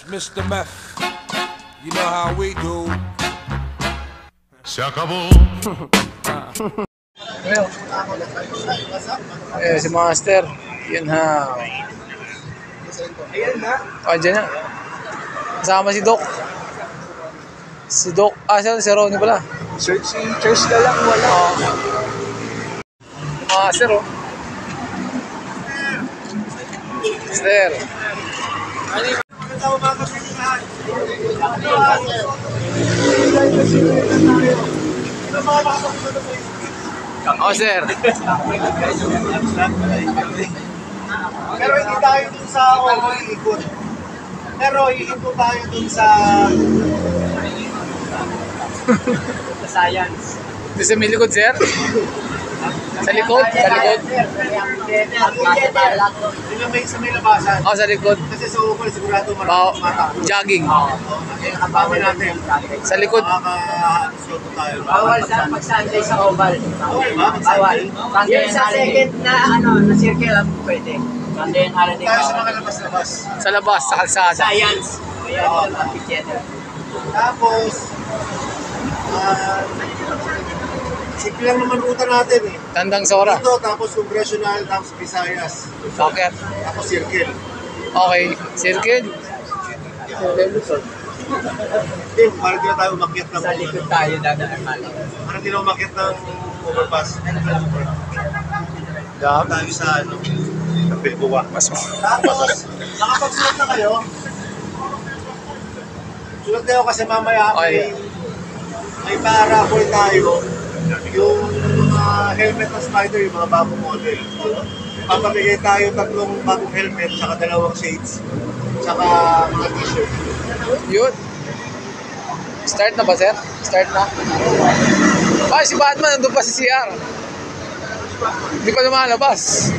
It's Mr. Meth. You know how we do. Se acabó. Si Master. Yun ha. Ayan na. O, dyan na. Kasama si Doc. Si Doc. Si Ronnie pala. Search na lang, wala. Master, oh. Master. Sir. Pero hindi tayo dun sa ikot. Pero iikot tayo dun sa science. Doon sa may likod, sir? Sa likod? Sa likod? Yun may sa may labasan. Sa likod. Kasi sa ukol, sigurado maraming matakot. Jogging. Bawal natin. Sa likod. Makaka-shoto tayo. Bawal sa pag-Sunday sa oval. Bawal ba? Bawal. Yung sa second na na circle ang pwede. Sunday and holiday. Tayo sa mga labas-labas. Sa labas, sa kalsada. Science. Ayan, together. Tapos, simple lang naman ruta natin eh. Tandang Sora. Dito, tapos Congressional, tapos Visayas. Bakit? Tapos Circle. Okay. Circuit. Hindi, parang di na tayo umakyat ng Sa likod tayo dadaan. Parang di na umakyat ng overpass. Tayo sa Bilboa. Tapos, nakapagsulat na kayo. Sulat kayo kasi mamaya may para-raffle tayo. Yung mga helmet ng Spider, yung mga bagong model. Papamigay tayo 3 bagong helmet, saka 2 shades, saka mga t-shirt. Yun. Start na ba, sir? Start na. Si Batman, nandun pa si CR. Hindi pa lumalabas.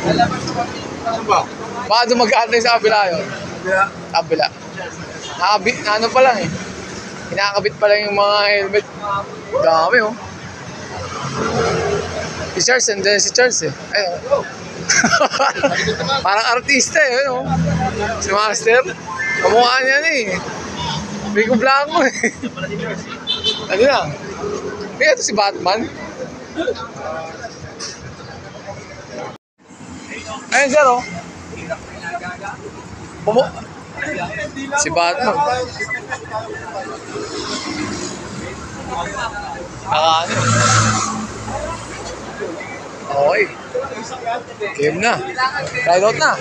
Ano ba? Baka doon mag-aantay sa kabila yun. Kabila. Ano pa lang eh. Kinakabit pa lang yung mga helmet. Dami, oh. Si Charles, nandiyan si Charles eh. Ayun. Parang artista eh. Ano? Si Master. Kamukha niya eh. Bigo Blanco eh. Ano lang. Hindi ito si Batman. Ayun sir oh. Si Batman. Okay. Game na. Ride out na.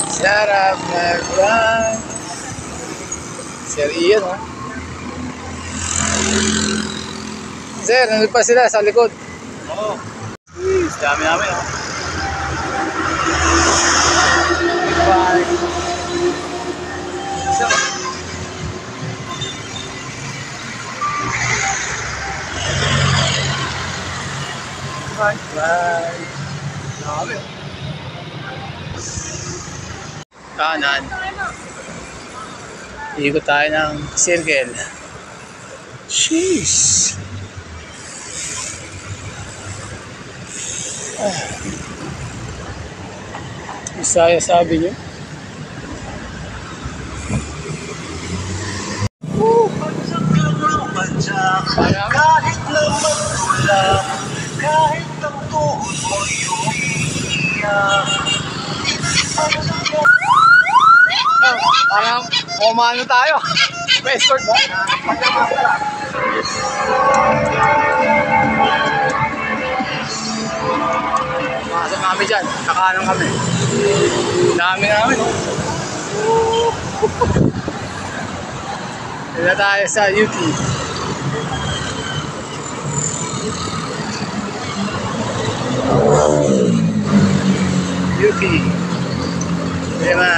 Sarap na ride. Sir Ian, ha? Sir, nandun pa sila sa likod. Oo. Dami namin, ha? Bye. Bye. Dami. Kanan. Ikot tayo ng circle. Jeez. Bisaya sabi niyo. Kahit naman ulam, kahit ang tuhod mo yung iiyak. Parang kumano tayo. May escort ba? Masok kami dyan. Kakanan kami. Dami namin. Dito tayo sa UT. UT. Diba?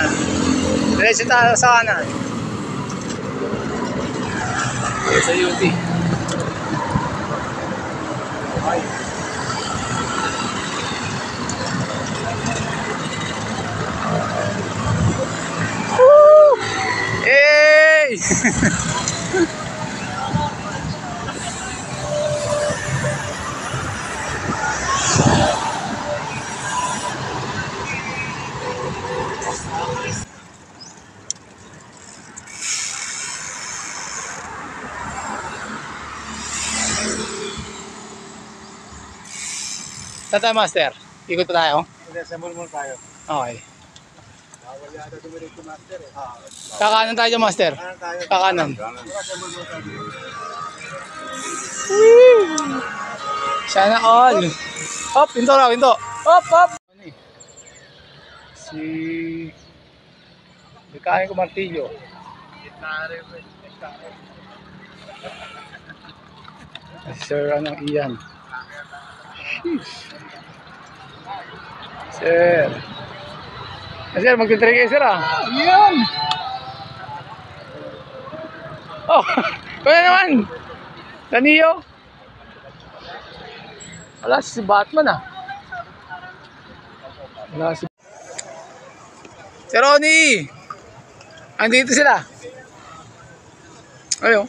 Diretso tayo sa kanan. Sa UT. Hey! Saan tayo, master? Ikot pa tayo? Hindi, sa mall tayo. Okay. Bawal yata dumiretso master eh. Kakanan tayo dyan, master. Kanan tayo. Kakanan. Sa mall tayo. Sana all. Hop, pinto na, pinto. Hop, hop. Si... Bikain ko martilyo. Sir, anong iyan? Sir. Sir, magtitry kayo, sir, ah. Iyan! Oh, kaya naman. Daniyo. Wala si Batman, ah. Wala si... Sir Ronnie! Andito sila. Ayun.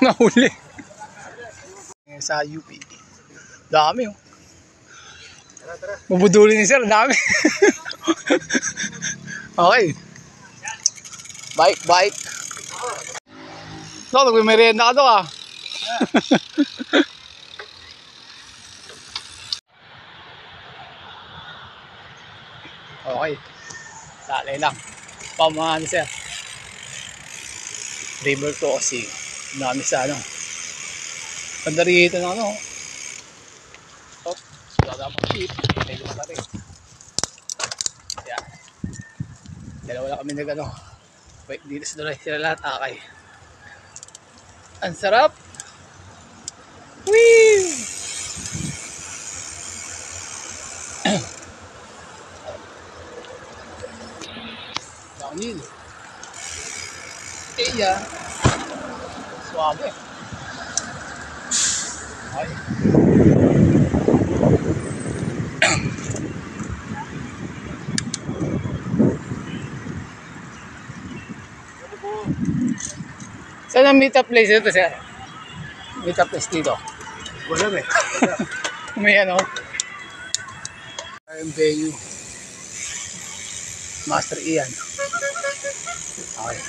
Nahuli. Sa UP. Dami, oh. Mabuduli ni sir, dami. Okay. Bike. So, nagmimerienda ka doon, ah. Okay. Lalay lang. Pamahan ni sir. River crossing. Dami sa ano. Ganda rito na ano. Stop. Wala pang jeep. Medyo matari. Yan. Dalawa lang kami nag ano. Wait, dito sila lahat akay. Ang sarap. Wee! Downhill. Iya. Suave. Ay. Saan ang meet up place ito, sir? Meet up place dito. Wala eh. May ano. Ang venue. Master Ian. Okay.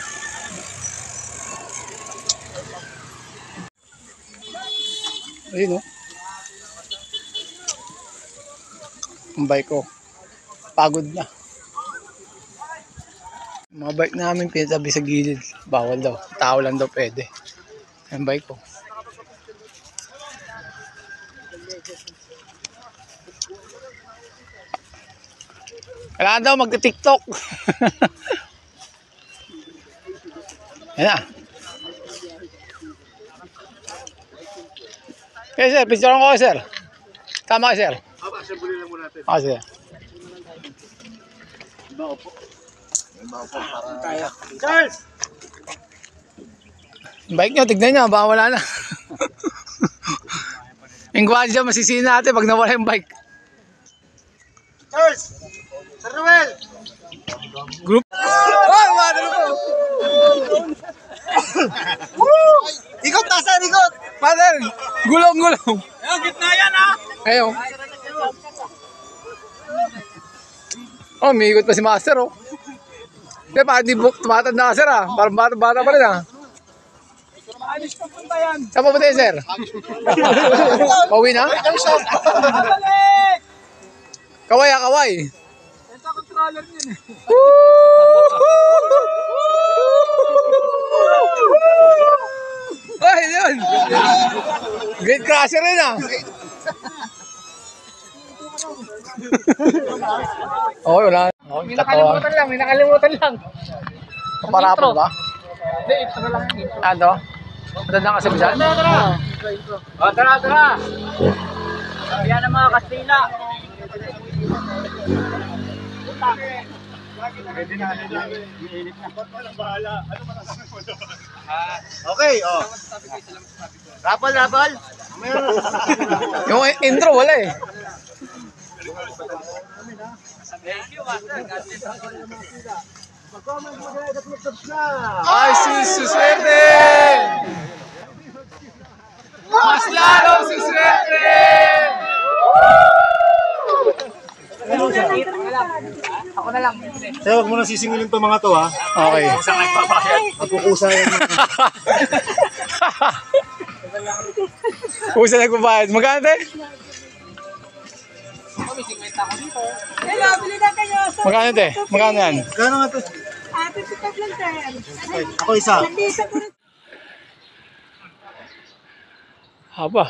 Ayun, oh. Ang bike ko. Pagod na. Mga bike namin pinatabi sa gilid. Bawal daw. Tao lang daw pwede. Ang bike ko. Kailangan daw mag-TikTok. Yan na. Okay, sir. Picture ko, sir. Tama ka, sir. Aba, siyempre lang muna natin. Okay, sir. Charles! Bike nyo, tignan nyo. Baka wala na. Yung gwadya, masisihin natin pag nawala yung bike. Charles! Sir Noel! Group. Oh, mother ko. Ikot nasa, ikot! Mother, gulong-gulong. Ayun, gitna yan ha! Ayun. Oh, miikot pa si Master, oh. Hindi, bakit di tumatanda ka, sir, ah. Parang bata pa rin, ah. Saan pa yan, sir? Pauwi na? Kaway, ah, kaway. Ito, controller yun, eh. Ay, yun. Great crasher rin, ah. Oo, wala. May nakalimutan lang. Parapol ba? Hindi, ito na lang. Ano? Matanda ka sa bisan? Tara. Yan ang mga Kastila. Okay, oh. Rapol. Yung intro, wala eh. Ay, suswerte! Mas lalo suswerte! Ako na lang. Sir, huwag mo na sisingilin to mga to ha. Okay. Magkukusa yan. Pusa nagbabayad. Magkano te? Hello, bili na kayo. Magkano te? Magkano yan? Gano'n nga to? Ate, si Tablan, sir. Ako isa. Nandito po rin. Haba.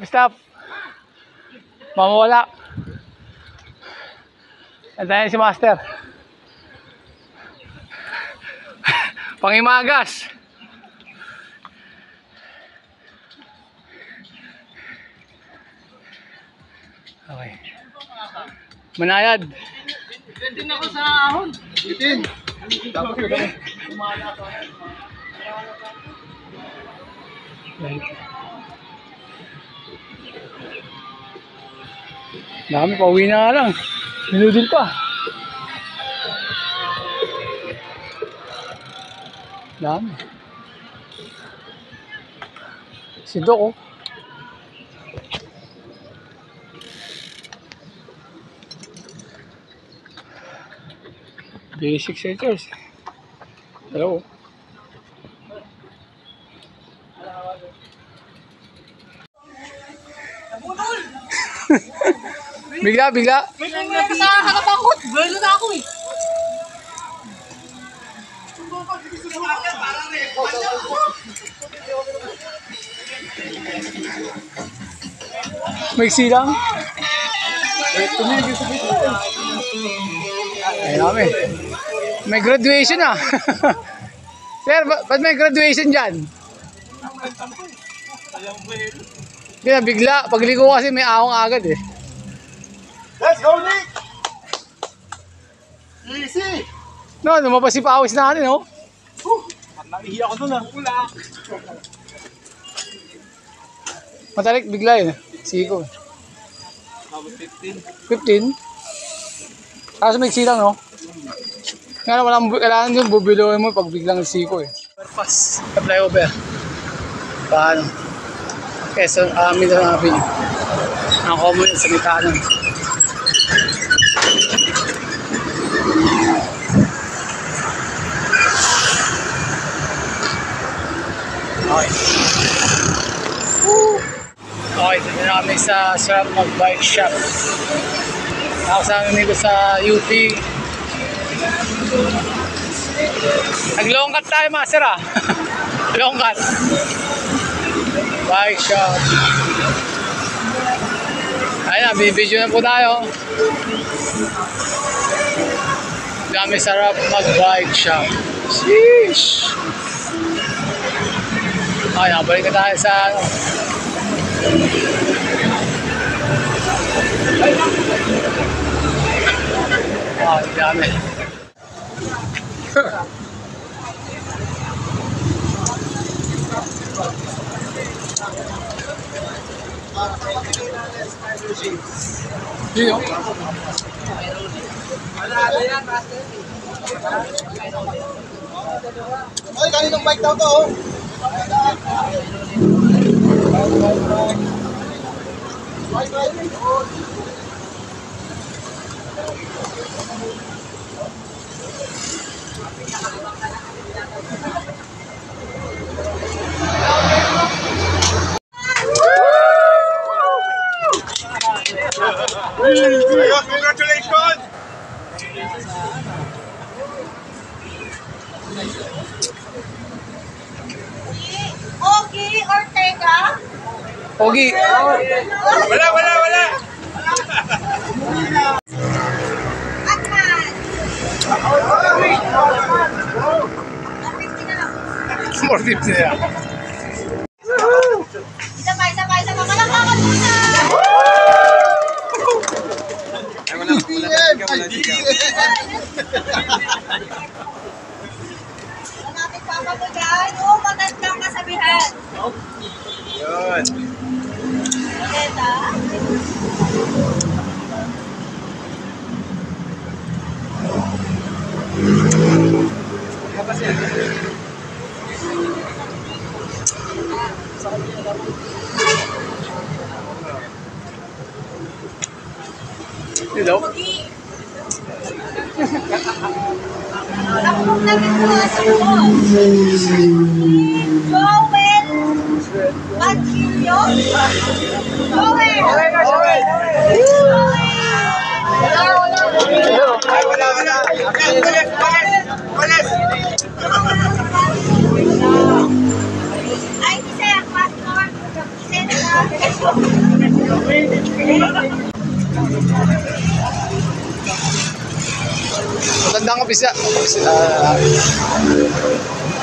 Stop. Mamawala. Antayin si Master. Pangimagas. Okay. Manayad. Din ako sa ahon. Din. Dami, pauwi na nga lang. Minudil pa. Dami. Si Doc, oh. Basic setters. Hello. Bigla. Sa kakatakot. Buwelo na ako eh. May silang. Ay namin. May graduation ah. Sir, ba't may graduation dyan? Kaya bigla. Pagligo kasi may ahong agad eh. Let's go, Nick! Easy! No, lumabas si pawis natin, oh. Nahihiya ko doon, Wala. Matalik, bigla yun. Siko. 15? Kaso may silang, no? Nga walang kailangan yung bubiluin mo pag biglang siko eh. Overpass, flyover. Paano? Quezon, Mindanao Avenue. Ang common sa Mitano. Okay. Okay, dito na kami sa Sarap Mag-Bike Shop. Nakasama nito sa UP. Nag-long cut tayo, master ah. Long cut. Bike shop. Ayun na, bibidyo na po tayo. Kami Sarap Mag-Bike Shop. Sheesh! Okay, nakabalik na tayo sa ano. Dami. Yun yun. Ay, kaninong bike daw to, oh? Congratulations! Okay, Ortega. Pogi. Wala! Atman. 450 na yan. Isa pa. Malakakan muna. Malapit papabagay. Oo, magandang kasabihan. Yun. Maganda. Hello. Sakong naging sa ko. Joel Anchilio. Joel. Joel. Wala. Walis. Ay, isa yung passport. Matandang kapisa.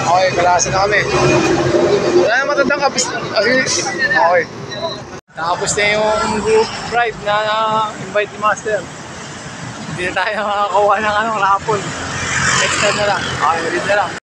Okay, kalasan na kami. Wala na matandang kapisa. Okay. Nakapos na yung group ride na invite ni Master. Hindi na tayo makakakuha ng rapol. Next time na lang. Okay, ulit na lang.